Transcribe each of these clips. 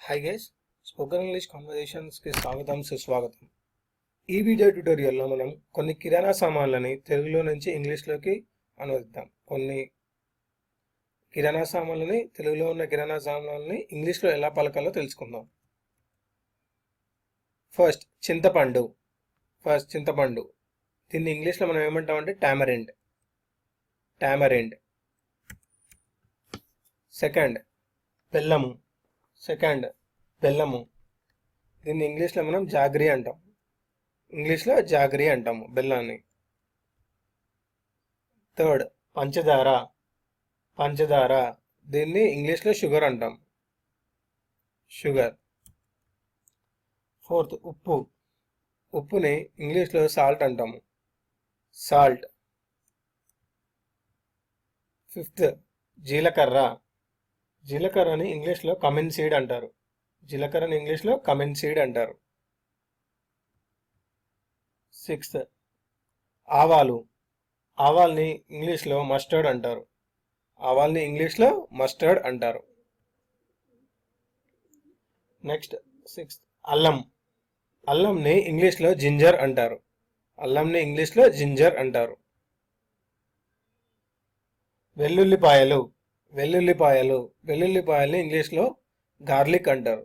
Hi guys, spoken English కాన్వర్జేషన్స్కి స్వాగతం సుస్వాగతం. ఈ వీడియో ట్యుటోరియల్లో మనం కొన్ని కిరాణా సామాన్లని తెలుగులో నుంచి ఇంగ్లీష్లోకి అనువదిద్దాం. కొన్ని కిరాణా సామాన్లని తెలుగులో ఉన్న కిరాణా సామాన్లని ఇంగ్లీష్లో ఎలా పలకాలో తెలుసుకుందాం. ఫస్ట్ చింతపండు. దీన్ని ఇంగ్లీష్లో మనం ఏమంటామంటే టామరిండ్. సెకండ్ బెల్లము. దీన్ని ఇంగ్లీష్లో మనం జాగరీ అంటాము బెల్లాన్ని. థర్డ్ పంచదార. దీన్ని ఇంగ్లీష్లో షుగర్. ఫోర్త్ ఉప్పుని ఇంగ్లీష్లో సాల్ట్ అంటాము, సాల్ట్. ఫిఫ్త్ జీలకర్రని ఇంగ్లీష్లో కమిన్ సీడ్ అంటారు. సిక్స్త్ ఆవాల్ని ఇంగ్లీష్లో మస్టర్డ్ అంటారు. నెక్స్ట్ సిక్స్త్ అల్లంని ఇంగ్లీష్లో జింజర్ అంటారు. వెల్లుల్లిపాయల్ని ఇంగ్లీష్లో గార్లిక్ అంటారు.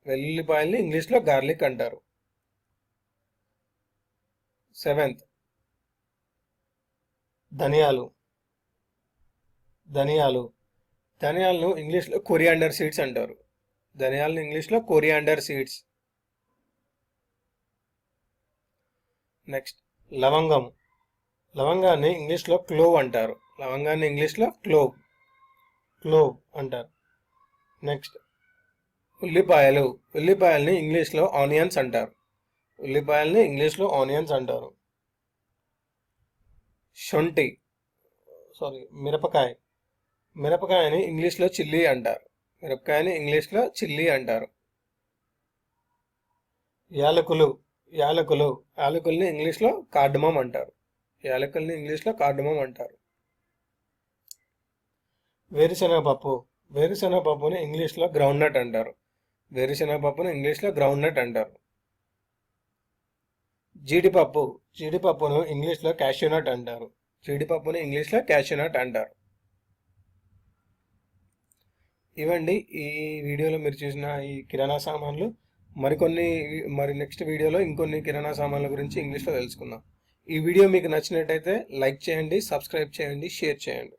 వెల్లుల్లిపాయల్ని ఇంగ్లీష్లో గార్లిక్ అంటారు. సెవెంత్ ధనియాలను ఇంగ్లీష్లో కొరియాండర్ సీడ్స్. నెక్స్ట్ లవంగాన్ని ఇంగ్లీష్లో క్లోవ్ అంటారు. నెక్స్ట్ ఉల్లిపాయల్ని ఇంగ్లీష్లో ఆనియన్స్ అంటారు. మిరపకాయని ఇంగ్లీష్లో చిల్లీ అంటారు. యాలకుల్ని ఇంగ్లీష్లో కార్డమమ్ అంటారు. వేరుశనగపప్పుని ఇంగ్లీష్లో గ్రౌండ్నట్ అంటారు. జీడిపప్పును ఇంగ్లీష్లో క్యాష్యూనట్ అంటారు. ఇవండి ఈ వీడియోలో మీరు చూసిన ఈ కిరాణా సామాన్లు. మరి నెక్స్ట్ వీడియోలో ఇంకొన్ని కిరాణా సామాన్ల గురించి ఇంగ్లీష్లో తెలుసుకుందాం. ఈ వీడియో మీకు నచ్చినట్టయితే లైక్ చేయండి, సబ్స్క్రైబ్ చేయండి, షేర్ చేయండి.